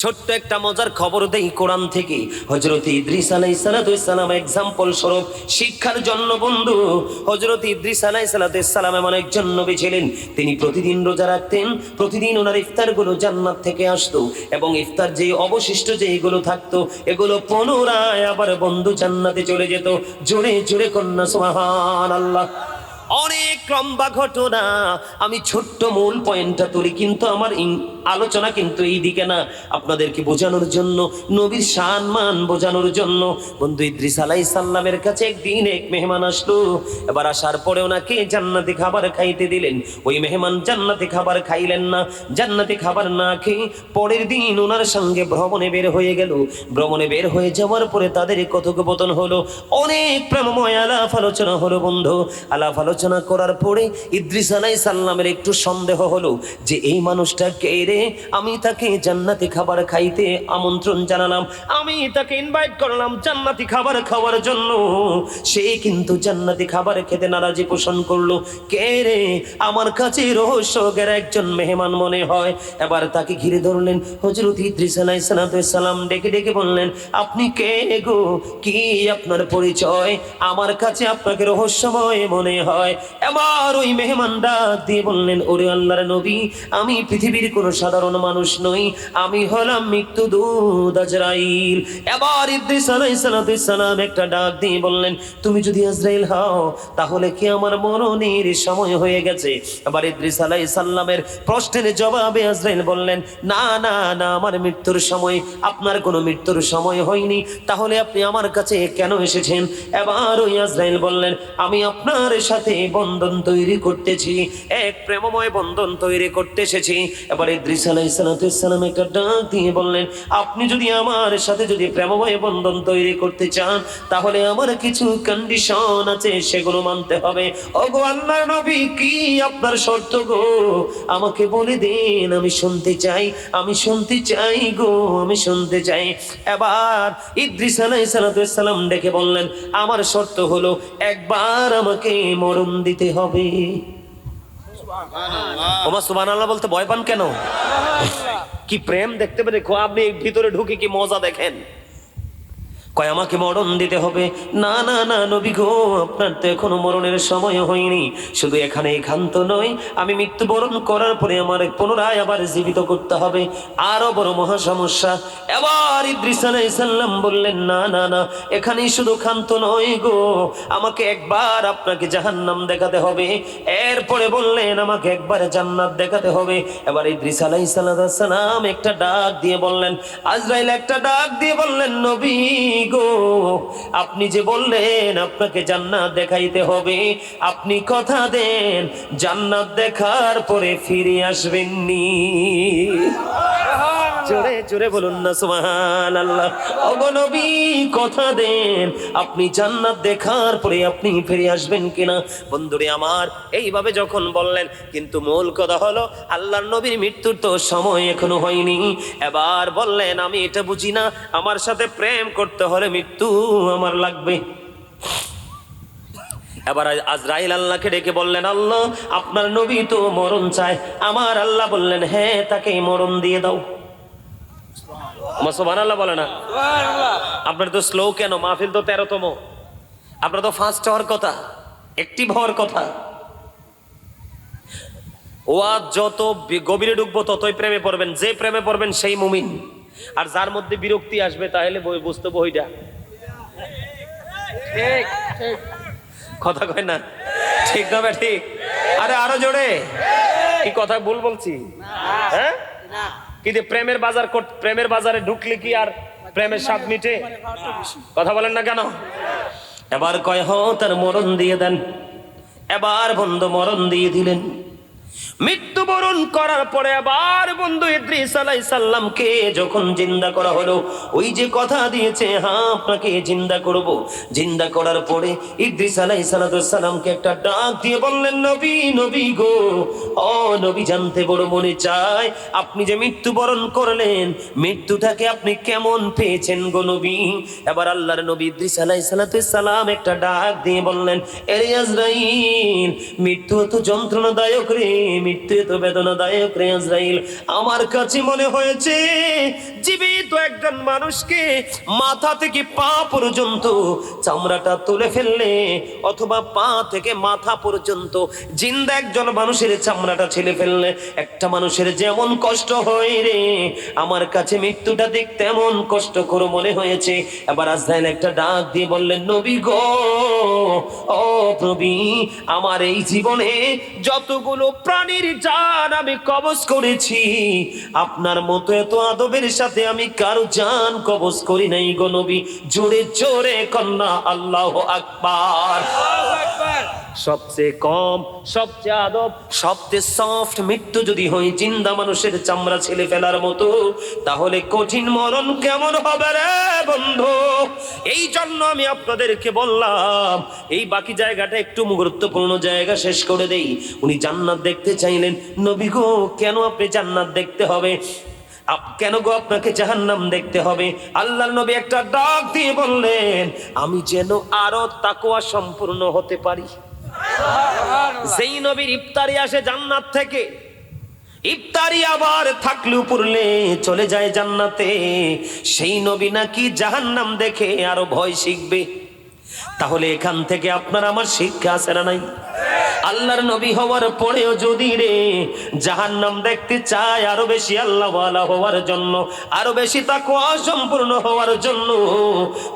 ছোট্ট একটা মজার খবর দেই কোরআন থেকে। হযরত ইদ্রিস আলাইহিস সালাম एग्जांपल স্বরূপ শিক্ষার জন্য বন্ধু। হযরত ইদ্রিস আলাইহিস সালাম এমন একজন নবী ছিলেন, তিনি প্রতিদিন রোজা রাখতেন। প্রতিদিন ওনার ইফতারগুলো জান্নাত থেকে আসতো এবং ইফতার যে অবশিষ্ট যেগুলো থাকতো এগুলো পুনরায় আবার বন্ধু জান্নাতে চলে যেত। জোরে জোরে কন্যা সুবহানাল্লাহ। অনেক লম্বা ঘটনা, আমি ছোট্ট মূল পয়েন্টটা তুলি, কিন্তু আমার আলোচনা কিন্তু এই দিকে না, আপনাদেরকে বোঝানোর জন্য, নবীর সম্মান বোঝানোর জন্য। বন্ধু ইদ্রিস আলাইহিস সালামের কাছে একদিন এক মেহমান আসলো। এবার আসার পরে ওনাকে জান্নাতি খাবার খাইতে দিলেন। ওই মেহমান জান্নাতি খাবার খাইলেন না। জান্নাতি খাবার না খেয়ে পরের দিন ওনার সঙ্গে ভ্রমণে বের হয়ে গেল। ভ্রমণে বের হয়ে যাওয়ার পরে তাদের কথোপকথন হলো, অনেক প্রেমময় আলাপ আলোচনা হলো বন্ধু। আলাপ আলোচনা করার পরে ইদ্রিস আলাইহিস সালামের একটু সন্দেহ হলো যে এই মানুষটা কে রে। আমি তাকে জান্নাতি খাবার খাইতে আমন্ত্রণ জানালাম, আমি তাকে ইনভাইট করলাম জান্নাতি খাবার খাওয়ার জন্য, সে কিন্তু জান্নাতি খাবার খেতে নারাজি পোষণ করলো। কে রে, আমার কাছে রহস্যের একজন মেহমান মনে হয়। এবার তাকে ঘিরে ধরলেন। হযরত ইদ্রিস আলাইহিস সালাম ডেকে ডেকে বললেন, আপনি কে গো, কি আপনার পরিচয়? আমার কাছে আপনাকে রহস্যময় মনে হয়। এবার ওই মেহমান ডাক দিয়ে বললেন, ওরে আল্লাহর নবী, আমি পৃথিবীর কোনো সাধারণ মানুষ নই, আমি হলাম মৃত্যুদূত আজরাইল। এবার ইদ্রিস আলাইহিস সালাম একটা ডাক দিয়ে বললেন, তুমি যদি আজরাইল হও তাহলে কি আমার মরণের সময় হয়ে গেছে? এবার ইদ্রিস আলাইহিস সালামের প্রশ্নের জবাবে আজরাইল বললেন, না না না, আমার মৃত্যুর সময়, আপনার কোনো মৃত্যুর সময় হয়নি, তাহলে আপনি আমার কাছে কেন এসেছেন? এবার ওই আজরাইল বললেন, আমি আপনার সাথে বন্ধন তৈরি করতেছি, এক প্রেমময় বন্ধন তৈরি করতে এসেছি। এবার ইদ্রিস আলাইহিস সালাম একটা ডাক দিয়ে বললেন, আপনি যদি আমার সাথে যদি প্রেমময় বন্ধন তৈরি করতে চান তাহলে আমার কিছু কন্ডিশন আছে, সেগুলো মানতে হবে। ওগো আল্লাহর নবী, কি আপনার শর্ত গো? আমাকে বলে দিন, আমি শুনতে চাই, আমি শুনতে চাই গো, আমি শুনতে চাই। এবার ইদ্রিস আলাইহিস সালাম ডেকে বললেন, আমার শর্ত হলো একবার আমাকে মরণ দিতে হবে। ওমা সুবহানাল্লাহ বলতে ভয় পান কেন? কি প্রেম দেখতে পেরে আপনি ভিতরে ঢুকে কি মজা দেখেন। কয় আমাকে মরণ দিতে হবে। না না না নবী গো, আপনার তো এখনো মরণের সময় হয়নি। শুধু এখানে একান্ত নয়, আমি মৃত্যুবরণ করার পরে আমার পুনরায় আবার জীবিত করতে হবে, আরো বড় মহা সমস্যা। এবার ইদ্রিস আলাইহিস সালাম বললেন, না না না, এখানেই শুধু ক্ষান্ত নয় গো, আমাকে একবার আপনাকে জাহান্নাম দেখাতে হবে, এরপরে বললেন আমাকে একবার জান্নাত দেখাতে হবে। এবার ইদ্রিস আলাইহিস সালাম একটা ডাক দিয়ে বললেন, আজরাইল একটা ডাক দিয়ে বললেন, নবী গো, আপনি যে বললেন আপনাকে জান্নাত দেখাইতে হবে, আপনি কথা দেন জান্নাত দেখার পরে ফিরে আসবেননি। জোরে জোরে বলুন না সুবহানাল্লাহ। ওগো নবী, কথা দেন আপনি জান্নাত দেখার পরে আপনি ফিরে আসবেন কিনা। বন্ধুরে আমার, এইভাবে যখন বললেন, কিন্তু মূল কথা হলো আল্লাহর নবীর মৃত্যুর তো সময় এখনো হয়নি। এবার বললেন, আমি এটা বুঝি না, আমার সাথে প্রেম করতে হলে মৃত্যু আমার লাগবে। এবার আজরাইল আল্লাহকে ডেকে বললেন, আল্লাহ, আপনার নবী তো মরণ চায়। আমার আল্লাহ বললেন, হ্যাঁ, তাকে মরণ দিয়ে দাও। সুবহানাল্লাহ বলে না? আপনার তো স্লো কেন? মাহফিল তো 13তম, আপনার তো ফাস্ট হওয়ার কথা, অ্যাক্টিভ হওয়ার কথা। ওয়াজ যত গভীরে ঢুকবো ততই প্রেমে পড়বেন। যে প্রেমে পড়বেন সেই মুমিন, আর যার মধ্যে বিরক্তি আসবে তাহলে বুঝতে বইটা ঠিক কথা কয় না, ঠিক না বে ঠিক? আরে আরো জোরে, কি কথা ভুল বলছি? হ্যাঁ, কিন্তু প্রেমের বাজারে ঢুকলে কি আর প্রেমের স্বাদ মিটে? কথা বলেন না কেন? এবার কয়, হ, তার মরণ দিয়ে দেন। এবার বন্ধু মরণ দিয়ে দিলেন। মৃত্যুবরণ করার পরে আবার বন্ধু ইদ্রিস আলাইহিস সালামকে যখন জিন্দা করা হলো, ওই যে কথা দিয়েছে, হ্যাঁ আপনাকে জিন্দা করব, জিন্দা করার পরে ইদ্রিস আলাইহিস সালামকে একটা ডাক দিয়ে বললেন, নবী, নবী গো, ও নবী, জানতে বড় মনে চায়, আপনি যে মৃত্যুবরণ করলেন, মৃত্যুটাকে আপনি কেমন পেয়েছেন গো নবী? এবার আল্লাহর নবী ইদ্রিস আলাইহিস সালাম একটা ডাক দিয়ে বললেন, এরে আজরাইল, মৃত্যু তো যন্ত্রণাদায়ক রে, মৃত্যু এত বেদনাদায়ক রে আজরাইল, আমার কাছে মনে হয়েছে জীবিত একজন মানুষকে মাথা থেকে পা পর্যন্ত চামড়াটা তুলে ফেললে, অথবা পা থেকে মাথা পর্যন্ত জিন্দা একজন মানুষের চামড়াটা ছেড়ে ফেললে একটা মানুষের যেমন কষ্ট হয় রে, আমার কাছে মৃত্যুটা দেখতে এমন কষ্টকর মনে হয়েছে। এবার আজরাইল একটা ডাক দিয়ে বললেন, নবী গো, ও প্রভু, আমার এই জীবনে যতগুলো প্রাণীর জান আমি কবজ করেছি, আপনার মতো এত আদবের সাথে আমি কারো জান কবজ করি নাই গো নবী। জোরে জোরে কন্যা আল্লাহু আকবার। সবচেয়ে কম, সবচেয়ে আদব, সবচেয়ে সফট মৃত্যু যদি হয় জিন্দা মানুষের চামড়া ছেলে ফেলার মতো, তাহলে কঠিন মরণ কেমন হবে রে বন্ধু? এই জন্য আমি আপনাদেরকে বললাম, এই বাকি জায়গাটা একটু গুরুত্বপূর্ণ জায়গা শেষ করে দেই। উনি জান্নাত দেখতে চাইলেন। নবী গো, কেন আপনি জান্নাত দেখতে হবে? কেন গো আপনাকে জাহান্নাম দেখতে হবে? আল্লাহর নবী একটা ডাক দিয়ে বললেন, আমি যেন আরো তাকওয়া সম্পূর্ণ হতে পারি। যেই নবীর ইফতারি আসে জান্নাত থেকে, ইফতারি আবার থাকলেও পড়লে চলে যায় জান্নাতে, সেই নবী নাকি জাহান্নাম দেখে আরো ভয় শিখবে। তাহলে এখান থেকে আপনার আমার শিক্ষা আছে না নাই? আল্লাহর নবী হওয়ার পরেও যদি রে জাহান্নাম দেখতে চায় আরো বেশি আল্লাহ ওয়ালা হওয়ার জন্য, আরো বেশি তাকওয়া সম্পূর্ণ হওয়ার জন্য,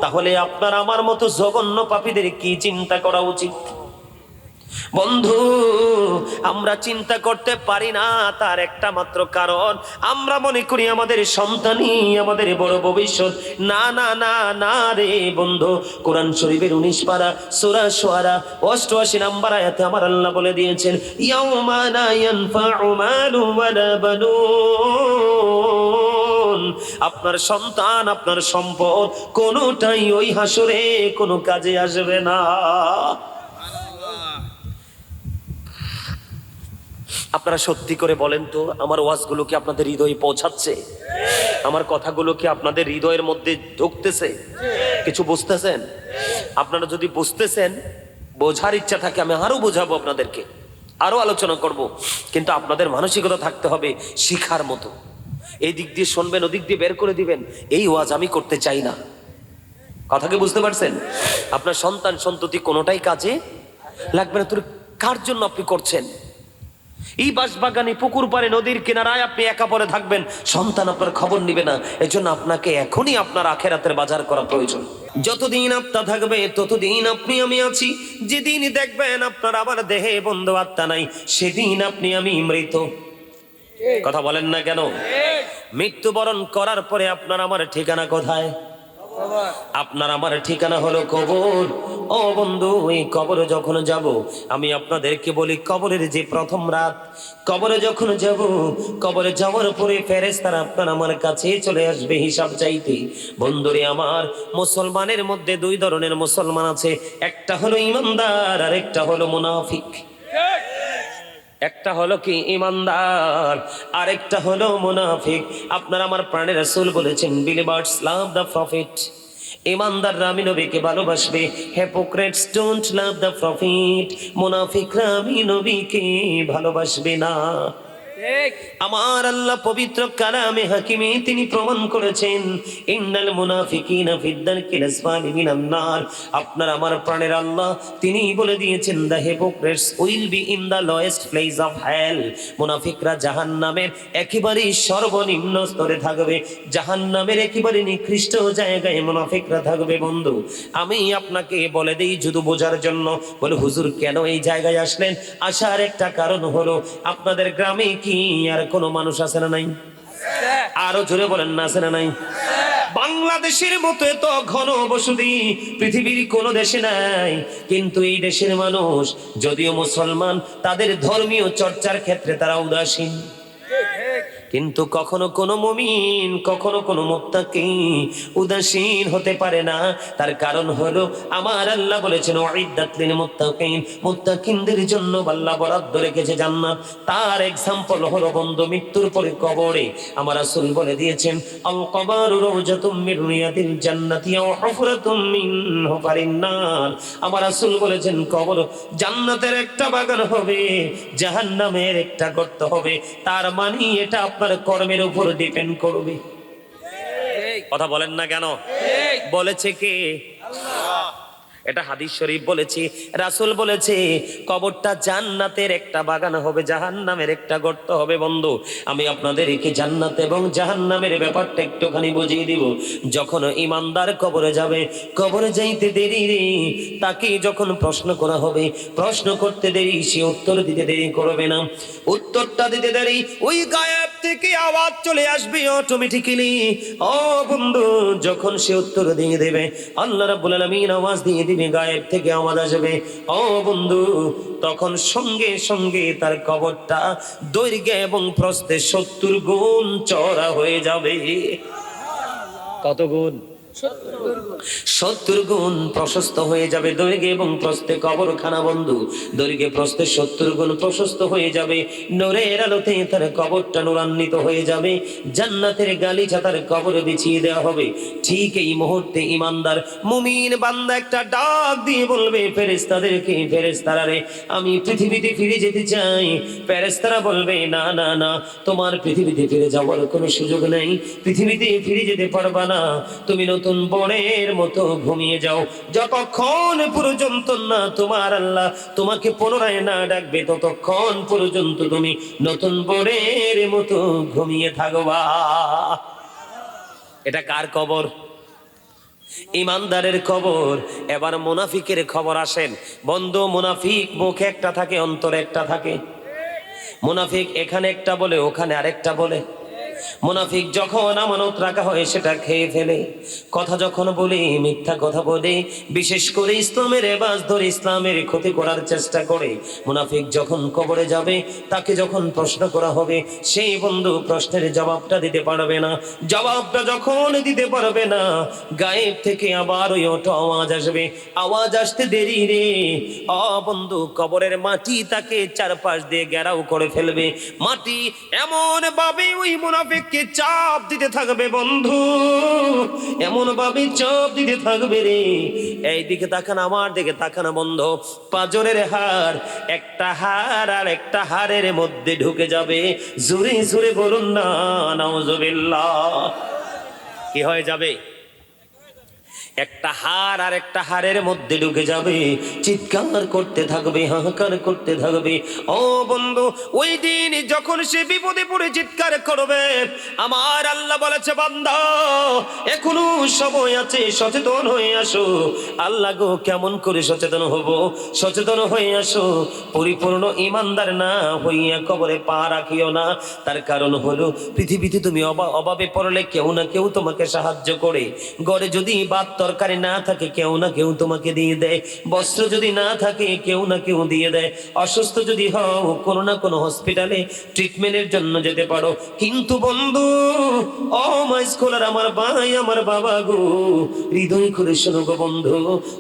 তাহলে আপনার আমার মতো জঘন্য পাপীদের কি চিন্তা করা উচিত? বন্ধু, আমরা চিন্তা করতে পারি না, তার একটা মাত্র কারণ, আমরা মনে করি আমাদের সন্তানই আমাদের বড় ভবিষ্যৎ। না না না না রে বন্ধু, কোরআন শরীফের 19 পারা সূরা শুআরা 88 নম্বর আয়াতে আমার আল্লাহ বলে দিয়েছেন, ইয়াউমা লা ইয়ানফাউ মালু ওয়ালা বানুন, আপনার সন্তান, আপনার সম্পদ কোনোটাই ওই হাসরে কোনো কাজে আসবে না। আপনারা সত্যি করে বলেন তো, আমার ওয়াজগুলো কি আপনাদের হৃদয়ে পৌঁছাচ্ছে? আমার কথাগুলো কি আপনাদের হৃদয়ের মধ্যে ঢুকতেছে? কিছু বুঝতেছেন? আপনারা যদি বুঝতেছেন, বোঝার ইচ্ছা থাকে, আমি আরো বোঝাবো আপনাদেরকে, আরো আলোচনা করব, কিন্তু আপনাদের মানসিকতা থাকতে হবে শিখার মতো। এই দিক দিয়ে শুনবেন, ওদিক দিয়ে বের করে দিবেন, এই ওয়াজ আমি করতে চাই না। কথা কি বুঝতে পারছেন? আপনার সন্তান সন্ততি কোনোটাই কাজে লাগবে না। তোর কার জন্য আপনি করছেন? এই বাঁশবাগানে, পুকুর পাড়ে, নদীর কিনারায় আপনি একা পড়ে থাকবেন, সন্তান আপনার খবর নিবে না। এজন্য আপনাকে এখনই আপনার আখেরাতের বাজার করা প্রয়োজন। যতদিন আত্মা থাকবে ততদিন আপনি আমি আছি। যেদিন দেখবেন আপনার আবার দেহে বন্ধু আত্মা নাই, সেদিন আপনি আমি মৃত। কথা বলেন না কেন? মৃত্যুবরণ করার পরে আপনার আমার ঠিকানা কোথায়? আপনার আমার ঠিকানা হলো কবর। ও বন্ধু, এই কবরে যখন যাব, আমি আপনাদেরকে বলি, কবরের যে প্রথম রাত, কবরে যখন যাব, কবরে যাওয়ার পরে ফেরেশতারা আপনার আমার কাছে চলে আসবে হিসাব চাইতে। বন্ধুরে আমার, মুসলমানের মধ্যে দুই ধরনের মুসলমান আছে, একটা হলো ইমানদার আর একটা হলো মুনাফিক। একটা হলো কি ইমানদার, আরেকটা হলো মুনাফিক। আপনার আমার প্রাণের রাসূল বলেছেন, বিলিভার্স লাভ দ্য প্রফিট, ইমানদাররা আমি নবীকে ভালোবাসবে, hypocrites don't love the profit, মুনাফিকরা আমি নবীকে ভালোবাসবে না। আমার আল্লাহ পবিত্র কালামে হাকিমে তিনি প্রমাণ করেছেন, ইন্নাল মুনাফিকিনা ফিদ দারকিল আসফালি মিনান নার। আপনার আমার প্রাণের আল্লাহ তিনি বলে দিয়েছেন, the hypocrites will be in the lowest place of hell. মুনাফিকরা জাহান্নামের একেবারে সর্বনিম্ন স্তরে থাকবে, জাহান্নামের একেবারে নিকৃষ্ট জায়গায় মুনাফিকরা থাকবে। বন্ধু, আমি আপনাকে বলে দেই শুধু বোঝার জন্য। বলে, হুজুর কেন এই জায়গায় আসলেন? আসার একটা কারণ হলো, আপনাদের গ্রামে কি আর কোনো মানুষ আছে না নাই? আরো জোরে বলেন না, আছে না নাই? বাংলাদেশের মতো এত ঘন বসতি পৃথিবীর কোন দেশে নাই, কিন্তু এই দেশের মানুষ যদিও মুসলমান, তাদের ধর্মীয় চর্চার ক্ষেত্রে তারা উদাসীন। কিন্তু কখনো কোনো মুমিন, কখনো কোনো মুত্তাকি উদাসীন হতে পারে না। তার কারণ হলো আমার আল্লাহ বলেছেন উইদ্দাত লিল মুত্তাকিন, মুত্তাকিনদের জন্য আল্লাহ বরাদ্দ রেখেছে জান্নাত। তার এক্সাম্পল হলো বন্ধু মৃত্যুর পরে কবরে। আমার রাসূল বলে দিয়েছেন আল কবরু রাওজাতুম মির রিয়াদিল জান্নাতি ওয়া হুফরাতুম মিন হুফারিন নার। আমার রাসূল বলেছেন কবর জান্নাতের একটা বাগান হবে, জাহান্নামের একটা গর্ত হবে। তার মানে এটা আপনার কর্মের উপর ডিপেন্ড করবে। কথা বলেন না কেন? বলেছে কে? এটা হাদিস শরীফ বলেছি, রাসূল বলেছে কবরটা জান্নাতের একটা বাগান হবে, জাহান্নামের একটা গর্ত হবে। বন্ধু আমি আপনাদেরকে জান্নাত এবং জাহান্নামের ব্যাপারটা একটুখানি বুঝিয়ে দিব। যখন ইমানদার কবরে যাবে, কবরে যাইতে দেরি রে, তাকে যখন প্রশ্ন করা হবে, প্রশ্ন করতে দেরি, সে উত্তর দিতে দেরি করবে না। উত্তরটা দিতে দেরি, ওই গায়েব থেকে আওয়াজ চলে আসবে অটোমেটিক্যালি। ও বন্ধু, যখন সে উত্তর দিয়ে দেবে, আল্লাহ রাব্বুল আলামিন আওয়াজ দিয়ে দিবে, গায়েব থেকে আওয়াজ আসবে, ও বন্ধু, তখন সঙ্গে সঙ্গে তার কবরটা দৈর্ঘ্য এবং প্রস্থে 70 গুণ চওড়া হয়ে যাবে। কত গুণ? 70 গুণ প্রশস্ত হয়ে যাবে দৈর্ঘ্যে এবং প্রস্থে কবরখানা। বন্ধু দৈর্ঘ্যে প্রস্থে 70 গুণ প্রশস্ত হয়ে যাবে। নূরের আলোতে তার কবরটা নূরান্বিত হয়ে যাবে। জান্নাতের গালিচা তার কবরে বিছিয়ে দেওয়া হবে। ঠিক এই মুহূর্তে ইমানদার মুমিন বান্দা একটা ডাক দিয়ে বলবে ফেরেশতাদেরকে, ফেরেশতারা রে, আমি পৃথিবীতে ফিরে যেতে চাই। ফেরেশতারা বলবে না না না, তোমার পৃথিবীতে ফিরে যাওয়ার কোনো সুযোগ নেই, পৃথিবীতে ফিরে যেতে পারবা না। তুমি নতুন বনের মতো ঘুমিয়ে যাও, যতক্ষণ পর্যন্ত না তোমার আল্লাহ তোমাকে পুনরায় না ডাকবে, ততক্ষণ পর্যন্ত তুমি নতুন বনের মতো ঘুমিয়ে থাকবা। এটা কার কবর? ইমানদারের কবর। এবার মুনাফিকের খবর আসেন বন্ধু। মুনাফিক মুখে একটা থাকে, অন্তরে একটা থাকে। মুনাফিক এখানে একটা বলে, ওখানে আরেকটা বলে। মুনাফিক যখন আমানত রাখা হয় সেটা খেয়ে ফেলে, কথা যখন বলে মিথ্যা কথা বলে, বিশেষ করে ইসলামের এবাজ ধরে ইসলামের ক্ষতি করার চেষ্টা করে। মুনাফিক যখন কবরে যাবে, তাকে যখন প্রশ্ন করা হবে, সেই বন্ধু প্রশ্নের জবাবটা দিতে পারবে না। জবাবটা যখন দিতে পারবে না, গায়েব থেকে আবার ওই ওটো আওয়াজ আসবে। আওয়াজ আসতে দেরি রে, বন্ধু কবরের মাটি তাকে চারপাশ দিয়ে ঘেরাও করে ফেলবে। মাটি এমন ভাবে ওই মুনাফিককে চাপ দিতে থাকবে বন্ধু, এমন ভাবে চাপ দিতে থাকবে রে। এই দিকে তাকান, আমার দিকে তাকান বন্ধু। পাঁজরের হাড়, একটা হাড় আর একটা হাড়ের মধ্যে ঢুকে যাবে। জোরে জোরে বলুন না নাউজুবিল্লাহ। কি হয়ে যাবে? একটা হাড় আর একটা হাড়ের মধ্যে ঢুকে যাবে, চিৎকার করতে থাকবে, হাহাকার করতে থাকবে। ও বন্ধু, ওই দিন যখন সে বিপদে পড়ে চিৎকার করবে, আমার আল্লাহ বলেছে বান্দা এখনো সময় আছে, সচেতন হয়ে আসো। আল্লাহ গো, কেমন করে সচেতন হব? সচেতন হয়ে আসো। পরিপূর্ণ ইমানদার না হইয়া কবরে পা রাখিও না। তার কারণ হলো পৃথিবীতে তুমি অভাবে পড়লে কেউ না কেউ তোমাকে সাহায্য করে। ঘরে যদি ভাত তরকারি না থাকে, কেউ না কেউ তোমাকে দিয়ে দেয়। বস্ত্র যদি না থাকে, কেউ না কেউ দিয়ে দেয়। অসুস্থ যদি হও, কোনো না কোনো হসপিটালে ট্রিটমেন্টের জন্য যেতে পারো। কিন্তু বন্ধু, ও মাই স্কলার, আমার ভাই, আমার বাবা গো, হৃদয় করে শোনো গো বন্ধু,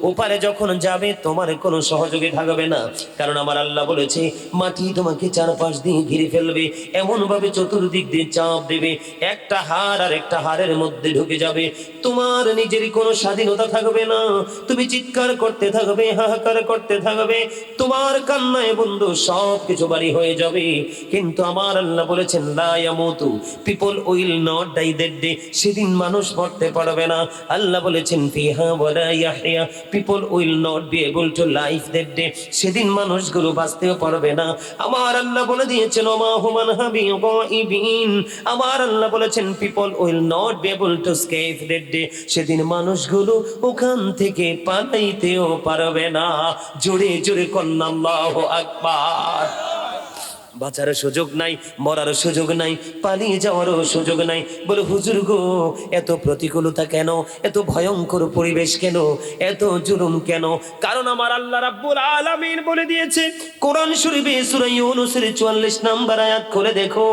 ওপারে যখন যাবে তোমার কোনো সহযোগী থাকবে না। কারণ আমার আল্লাহ বলেছে মাটি তোমাকে চারপাশ দিয়ে ঘিরে ফেলবে, এমন ভাবে চতুর্দিক দিয়ে চাপ দেবে, একটা হাড় আর একটা হাড়ের মধ্যে ঢুকে যাবে। তোমার নিজের কোনো স্বাধীনতা থাকবে না। তুমি চিৎকার করতে থাকবে, হাহাকার করতে থাকবে, তোমার কান্নায় বন্ধু সব কিছু বাড়ি হয়ে যাবে। কিন্তু আমার আল্লাহ বলেছেন লা ইয়ামুতু, people will not die that day. সেদিন মানুষ মরতে পারবে না। আল্লাহ বলেছেন ফিহা ওয়ালা ইয়াহইয়া, people will not be able to life that day. সেদিন মানুষগুলো বাঁচতেও পারবে না। আমার আল্লাহ বলে দিয়েছেন ওমা হুমান হাবি গাইবিন। আমার আল্লাহ বলেছেন people will not be able to escape that day. সেদিন মানুষগুলো ওখান থেকে পালাইতেও পারবে না। জোরে জোরে কন্না আল্লাহু আকবার। বাঁচার সুযোগ নাই, মরার সুযোগ নাই, পালিয়ে যাওয়ারও সুযোগ নাই। বলে হুজুর গো, এত প্রতিকূলতা কেন, এত ভয়ঙ্কর পরিবেশ কেন, এত জুলুম কেন? কারণ আমার আল্লাহ রাব্বুল আলামিন বলে দিয়েছে কোরআন শরীফে সূরা ইউনূসের 44 নম্বর আয়াত খুলে দেখো,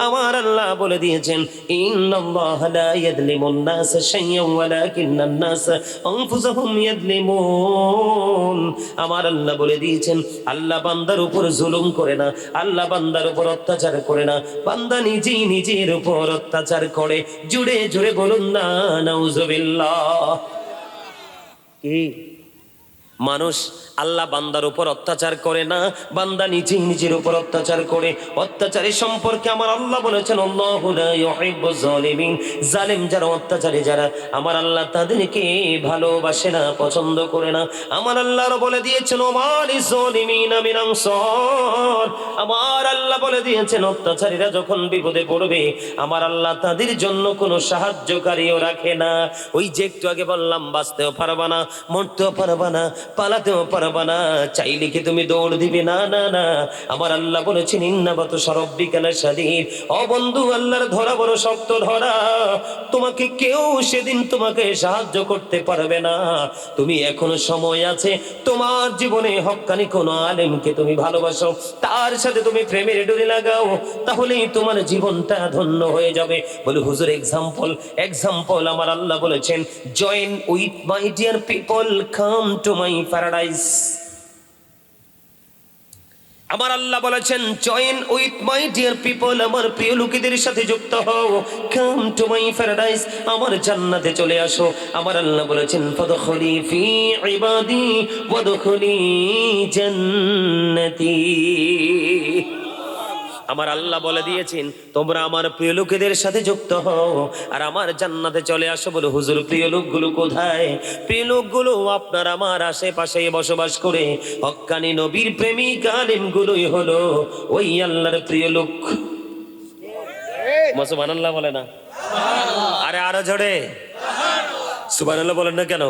আমার আল্লাহ বলে দিয়েছেন ইন্নাল্লাহা লা ইয়াযলিমুন নাসা শাইয়্যান ওয়ালাকিন্নান নাসা আনফুসাহুম ইয়াযলিমুন। আমার আল্লাহ বলে দিয়েছেন আল্লাহ বান্দার উপর জুলুম করে না, আল্লাহ বান্দার উপর অত্যাচার করে না, বান্দা নিজেই নিজের উপর অত্যাচার করে। জুড়ে জুড়ে বলুন না নাউজুবিল্লাহ। কি মানুষ আল্লাহ বান্দার উপর অত্যাচার করে না, বান্দা নিজেই নিজের উপর অত্যাচার করে। অত্যাচারের সম্পর্কে আমার আল্লাহ বলেছেন আল্লাহু লা ইউহিব্বুজ জালিমিন। জালেম যারা, অত্যাচারী যারা, আমার আল্লাহ তাদেরকে ভালোবাসে না, পছন্দ করে না। আমার আল্লাহ বলে দিয়েছেন ওমালিজ জালিমিনা মিন আনসার। আমার আল্লাহ বলে দিয়েছেন অত্যাচারীরা যখন বিপদে পড়বে আমার আল্লাহ তাদের জন্য কোনো সাহায্যকারীও রাখে না। ওই যে একটু আগে বললাম বাঁচতেও পারবা না, মরতেও পারবা না, পালাতেও পারবা না, চাইলে কি তুমি দৌড় দিবে? না না না। আমার আল্লাহ বলেছেন ইন্নাবাতুশা রাব্বিকা লাশাদীদ। ও বন্ধু, আল্লাহর ধরা বড় শক্ত ধরা। তোমাকে কেউ সেদিন তোমাকে সাহায্য করতে পারবে না। তুমি এখনো সময় আছে, তোমার জীবনে হক্কানি কোন আলেমকে তুমি ভালোবাসো, তার সাথে তুমি প্রেমের ডোরি লাগাও, তাহলেই তোমার জীবনটা ধন্য হয়ে যাবে। বলে হুজুর এক্সাম্পল আমার আল্লাহ বলেছেন join with my dear people, come to my paradise. আমার আল্লাহ বলেছেন join with my dear people, আমার প্রিয় লোকেদের সাথে যুক্ত হও, কাম টু মাই প্যারাডাইস, আমার জান্নাতে চলে আসো। আমার আল্লাহ বলেছেন ফাদখুলি ফি ইবাদি ওয়াদখুলি জান্নাতি। আমার আল্লাহ বলে দিয়েছেন তোমরা আমার প্রিয় লোকেদের সাথে যুক্ত হও আর আমার জান্নাতে চলে আসো। বলে হুজুর প্রিয় লোকগুলো কোথায়? প্রিয় লোকগুলো আপনার আমার আশেপাশে বসবাস করে। হক্কানি নবীর প্রেমিক আলেমগুলোই হলো ওই আল্লাহর প্রিয় লোক। সুবহানাল্লাহ বলে না? আরে আরো জোরে সুবহানাল্লাহ বলেন না কেন?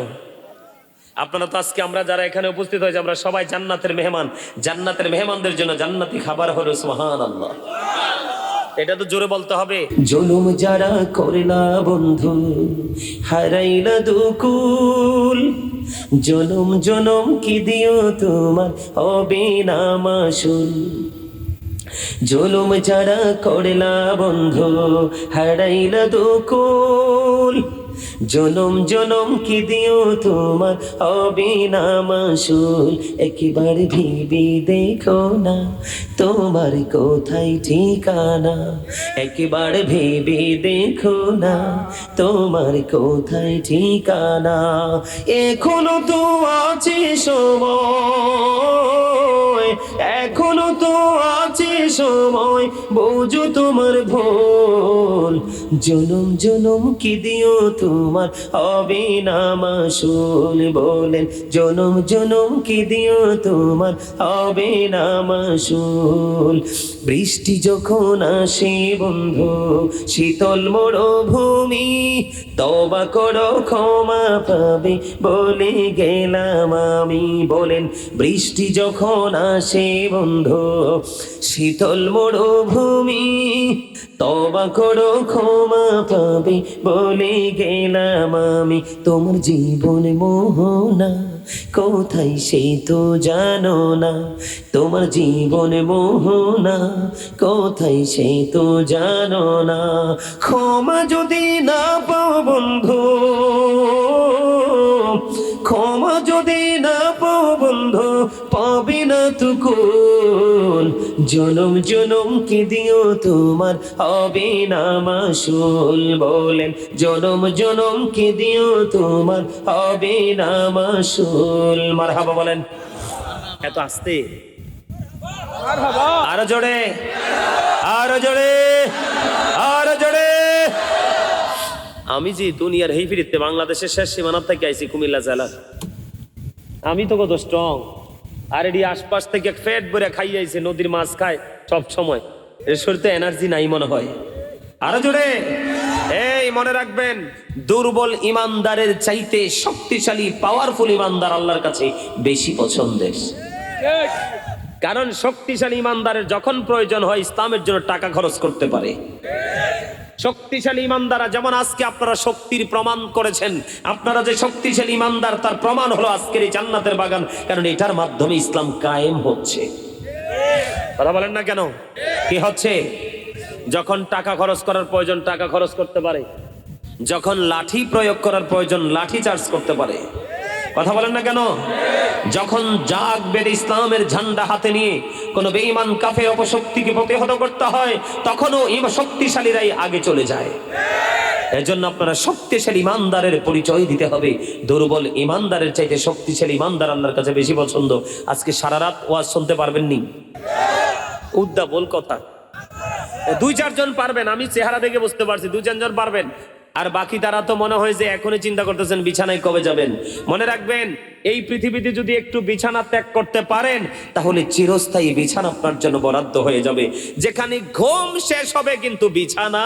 আপনারা তো আজকে আমরা যারা এখানে উপস্থিত হয়েছে আমরা সবাই জান্নাতের মেহমান। জান্নাতের মেহমানদের জন্য জান্নাতি খাবার হলো সুবহানাল্লাহ। এটা তো জোরে বলতে হবে। জুলুম যারা করলা বন্ধু হারাইলা দুকুল, জনম জনম কি দিও তোমার হবে না মাসুল। জুলুম যারা করলা বন্ধু হারাইলা দুকুল, জনম জনম কি দিও তোমার হবে না মাসুল। একবার ভেবে দেখো না তোমার কোথায় ঠিকানা, একবার ভেবে দেখো না তোমার কোথায় ঠিকানা। এখনো তো আছে সময়, এখনো তো আছে সময়, বোঝো তোমার ভুল। জনম জনম কি দিও তোমার হবে না মাসুল। বলেন জনম জনম কি দিও তোমার হবে না মাসুল। বৃষ্টি যখন আসে বন্ধু শীতল মরুভূমি, তওবা করো ক্ষমা পাবে বলে গেলাম আমি। বলেন বৃষ্টি যখন আসে বন্ধু শীতল মরুভূমি, তওবা করো ক্ষমা পাবে বলে গেলাম আমি। তোমার জীবন মোহনা কোথায় সে তো জানো না, তোমার জীবন মোহনা কোথায় সে তো জানো না। ক্ষমা যদি না পাও বন্ধু, ক্ষমা যদি না পাও বন্ধু পাবে না তুকুল। জনম জনম কি দিও তোমার হবে না মাসুল। বলেন জনম জনম কি দিও তোমার হবে না মাসুল। মারহাবা বলেন। এত আস্তে, আরো জোরে, আরো জোরে, আরো জোরে। আমি যে দুনিয়ার হেই ফিরিতে বাংলাদেশের শেষ সীমানা থেকে আইছি কুমিল্লা জেলা, আমি তো কত স্ট্রং। আর এটি আশপাশ থেকে পেট ভরে খাই যাইছে, নদীর মাছ খায় সব সময়, এর শরীরে এনার্জি নাই মনে হয়। আরো জোরে। এই মনে রাখবেন দুর্বল ইমানদারের চাইতে শক্তিশালী পাওয়ারফুল ইমানদার আল্লাহর কাছে বেশি পছন্দের। কারণ শক্তিশালী ইমানদারের যখন প্রয়োজন হয় ইসলামের জন্য টাকা খরচ করতে পারে। শক্তিশালী ইমানদাররা, যেমন আজকে আপনারা শক্তির প্রমাণ করেছেন, আপনারা যে শক্তিশালী ইমানদার তার প্রমাণ হলো আজকের এই জান্নাতের বাগান, কারণ এটার মাধ্যমে ইসলাম কায়েম হচ্ছে। কথা বলেন না কেন? কি হচ্ছে? যখন টাকা খরচ করার প্রয়োজন টাকা খরচ করতে পারে, যখন লাঠি প্রয়োগ করার প্রয়োজন লাঠি চার্জ করতে পারে। কথা বলেন না কেন? যখন জাগবেদ ইসলামের ঝান্ডা হাতে নিয়ে কোন বেঈমান কাফের অপশক্তিকে প্রতিহত করতে হয়, তখনও শক্তিশালীরাই আগে চলে যায়। এজন্য আপনারা শক্তিশালী ইমানদারের পরিচয় দিতে হবে। দুর্বল ইমানদারের চাইতে শক্তিশালী ইমানদার আল্লাহর কাছে বেশি পছন্দ। আজকে সারা রাত ওয়াজ শুনতে পারবেন নি? উদ্দা বল কথা। 2-4 জন পারবেন, আমি চেহারা দেখে বুঝতে পারছি 2-4 জন পারবেন। আর বাকি তারা তো মনে হয় যে এখনই চিন্তা করতেছেন বিছানায় কবে যাবেন। মনে রাখবেন, এই পৃথিবীতে যদি একটু বিছানা ত্যাগ করতে পারেন তাহলে চিরস্থায়ী বিছানা আপনার জন্য বরাদ্দ হয়ে যাবে। যেখানে ঘুম শেষ হবে কিন্তু বিছানা